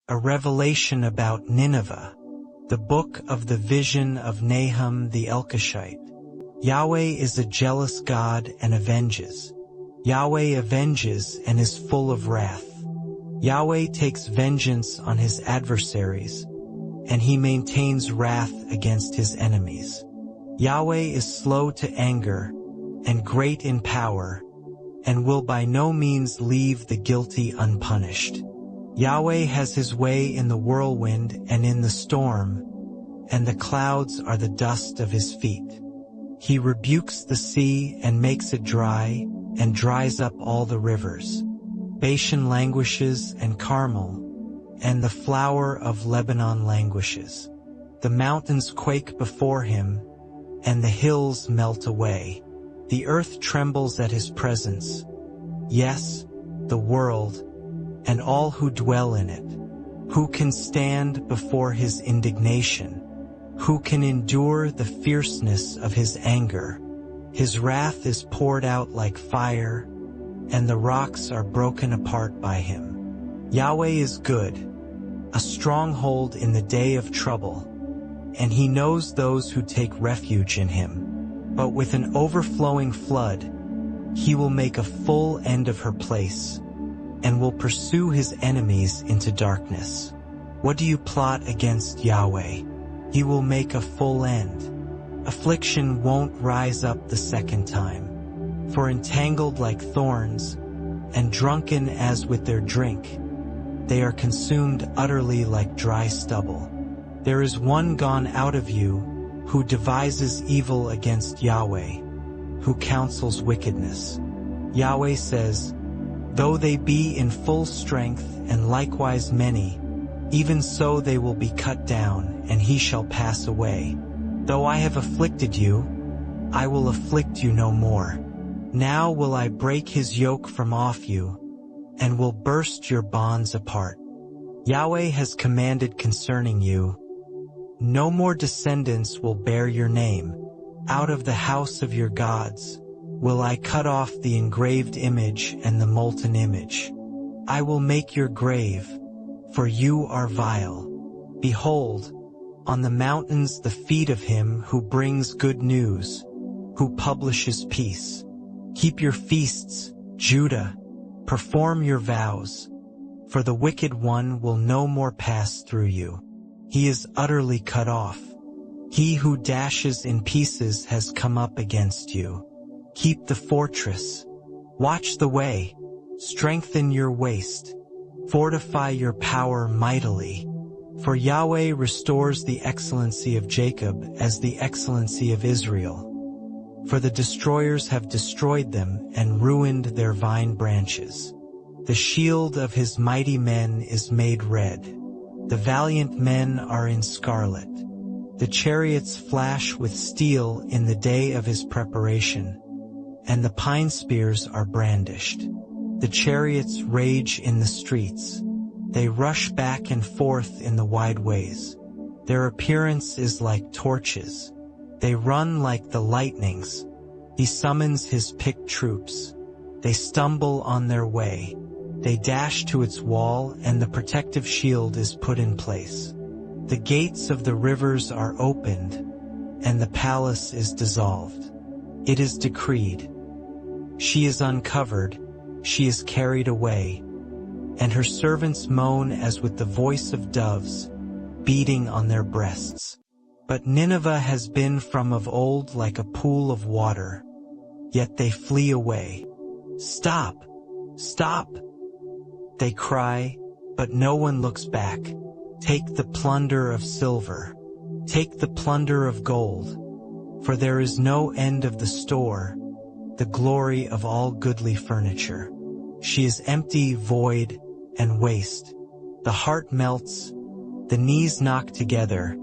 A revelation about Nineveh. The book of the vision of Nahum the Elkoshite. Yahweh is a jealous God and avenges. Yahweh avenges and is full of wrath. Yahweh takes vengeance on his adversaries, and he maintains wrath against his enemies. Yahweh is slow to anger and great in power, and will by no means leave the guilty unpunished. Yahweh has his way in the whirlwind and in the storm, and the clouds are the dust of his feet. He rebukes the sea and makes it dry, and dries up all the rivers. Bashan languishes and Carmel, and the flower of Lebanon languishes. The mountains quake before him, and the hills melt away. The earth trembles at his presence. Yes, the world, and all who dwell in it. Who can stand before his indignation? Who can endure the fierceness of his anger? His wrath is poured out like fire, and the rocks are broken apart by him. Yahweh is good, a stronghold in the day of trouble, and he knows those who take refuge in him. But with an overflowing flood, he will make a full end of her place, and will pursue his enemies into darkness. What do you plot against Yahweh? He will make a full end. Affliction won't rise up the second time. For entangled like thorns, and drunken as with their drink, they are consumed utterly like dry stubble. There is one gone out of you, who devises evil against Yahweh, who counsels wickedness. Yahweh says, though they be in full strength and likewise many, even so they will be cut down, and he shall pass away. Though I have afflicted you, I will afflict you no more. Now will I break his yoke from off you, and will burst your bonds apart. Yahweh has commanded concerning you, no more descendants will bear your name. Out of the house of your gods will I cut off the engraved image and the molten image. I will make your grave, for you are vile. Behold, on the mountains the feet of him who brings good news, who publishes peace. Keep your feasts, Judah, perform your vows, for the wicked one will no more pass through you. He is utterly cut off. He who dashes in pieces has come up against you. Keep the fortress. Watch the way. Strengthen your waist. Fortify your power mightily. For Yahweh restores the excellency of Jacob as the excellency of Israel. For the destroyers have destroyed them and ruined their vine branches. The shield of his mighty men is made red. The valiant men are in scarlet. The chariots flash with steel in the day of his preparation, and the pine spears are brandished. The chariots rage in the streets. They rush back and forth in the wide ways. Their appearance is like torches. They run like the lightnings. He summons his picked troops. They stumble on their way. They dash to its wall, and the protective shield is put in place. The gates of the rivers are opened, and the palace is dissolved. It is decreed. She is uncovered, she is carried away, and her servants moan as with the voice of doves, beating on their breasts. But Nineveh has been from of old like a pool of water, yet they flee away. Stop! Stop! They cry, but no one looks back. Take the plunder of silver. Take the plunder of gold. For there is no end of the store, the glory of all goodly furniture. She is empty, void, and waste. The heart melts, the knees knock together.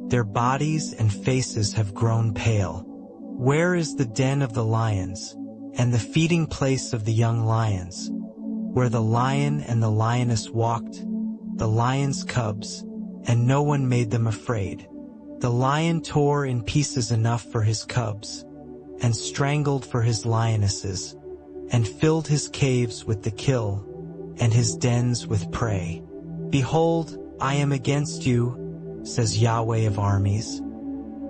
Their bodies and faces have grown pale. Where is the den of the lions, and the feeding place of the young lions, where the lion and the lioness walked, the lion's cubs, and no one made them afraid? The lion tore in pieces enough for his cubs, and strangled for his lionesses, and filled his caves with the kill, and his dens with prey. Behold, I am against you, says Yahweh of armies,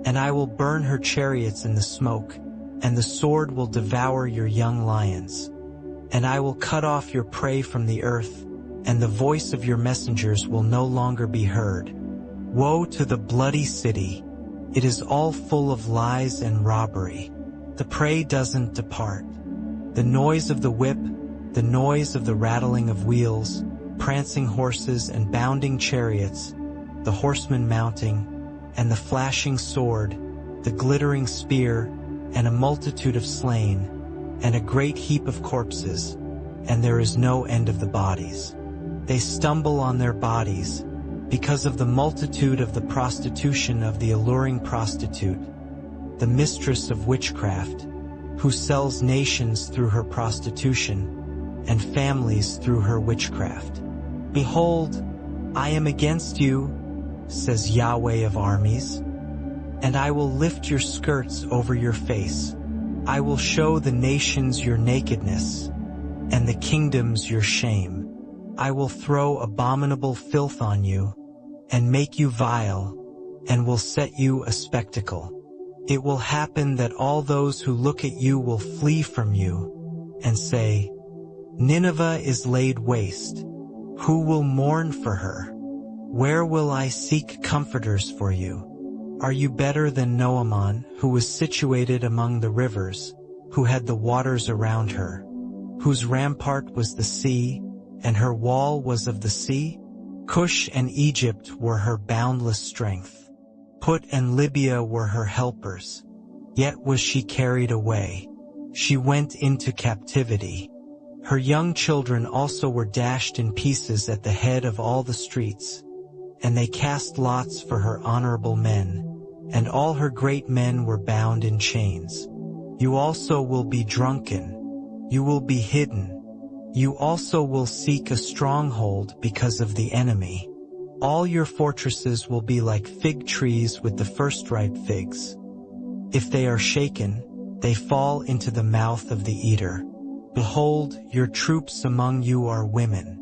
and I will burn her chariots in the smoke, and the sword will devour your young lions. And I will cut off your prey from the earth, and the voice of your messengers will no longer be heard. Woe to the bloody city! It is all full of lies and robbery. The prey doesn't depart. The noise of the whip, the noise of the rattling of wheels, prancing horses and bounding chariots, the horsemen mounting, and the flashing sword, the glittering spear, and a multitude of slain, and a great heap of corpses, and there is no end of the bodies. They stumble on their bodies, because of the multitude of the prostitution of the alluring prostitute, the mistress of witchcraft, who sells nations through her prostitution, and families through her witchcraft. Behold, I am against you, says Yahweh of armies, and I will lift your skirts over your face. I will show the nations your nakedness, and the kingdoms your shame. I will throw abominable filth on you, and make you vile, and will set you a spectacle. It will happen that all those who look at you will flee from you, and say, Nineveh is laid waste. Who will mourn for her? Where will I seek comforters for you? Are you better than Nahum, who was situated among the rivers, who had the waters around her, whose rampart was the sea, and her wall was of the sea? Cush and Egypt were her boundless strength. Put and Libya were her helpers. Yet was she carried away. She went into captivity. Her young children also were dashed in pieces at the head of all the streets, and they cast lots for her honorable men, and all her great men were bound in chains. You also will be drunken. You will be hidden. You also will seek a stronghold because of the enemy. All your fortresses will be like fig trees with the first ripe figs. If they are shaken, they fall into the mouth of the eater. Behold, your troops among you are women.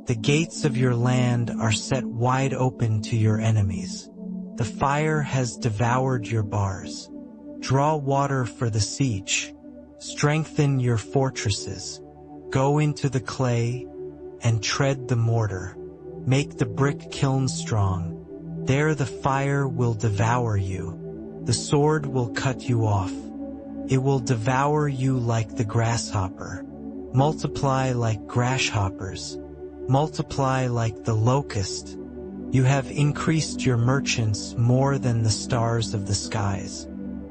The gates of your land are set wide open to your enemies. The fire has devoured your bars. Draw water for the siege. Strengthen your fortresses. Go into the clay and tread the mortar. Make the brick kiln strong. There the fire will devour you. The sword will cut you off. It will devour you like the grasshopper. Multiply like grasshoppers. Multiply like the locust. You have increased your merchants more than the stars of the skies.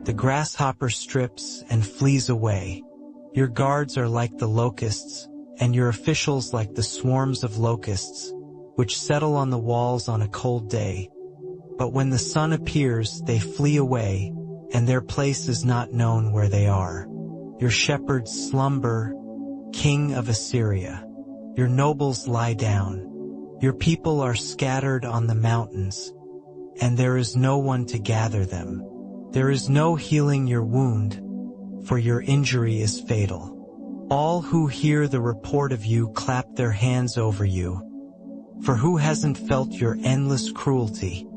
The grasshopper strips and flees away. Your guards are like the locusts, and your officials like the swarms of locusts, which settle on the walls on a cold day. But when the sun appears, they flee away, and their place is not known where they are. Your shepherds slumber, king of Assyria. Your nobles lie down. Your people are scattered on the mountains, and there is no one to gather them. There is no healing your wound, for your injury is fatal. All who hear the report of you clap their hands over you. For who hasn't felt your endless cruelty?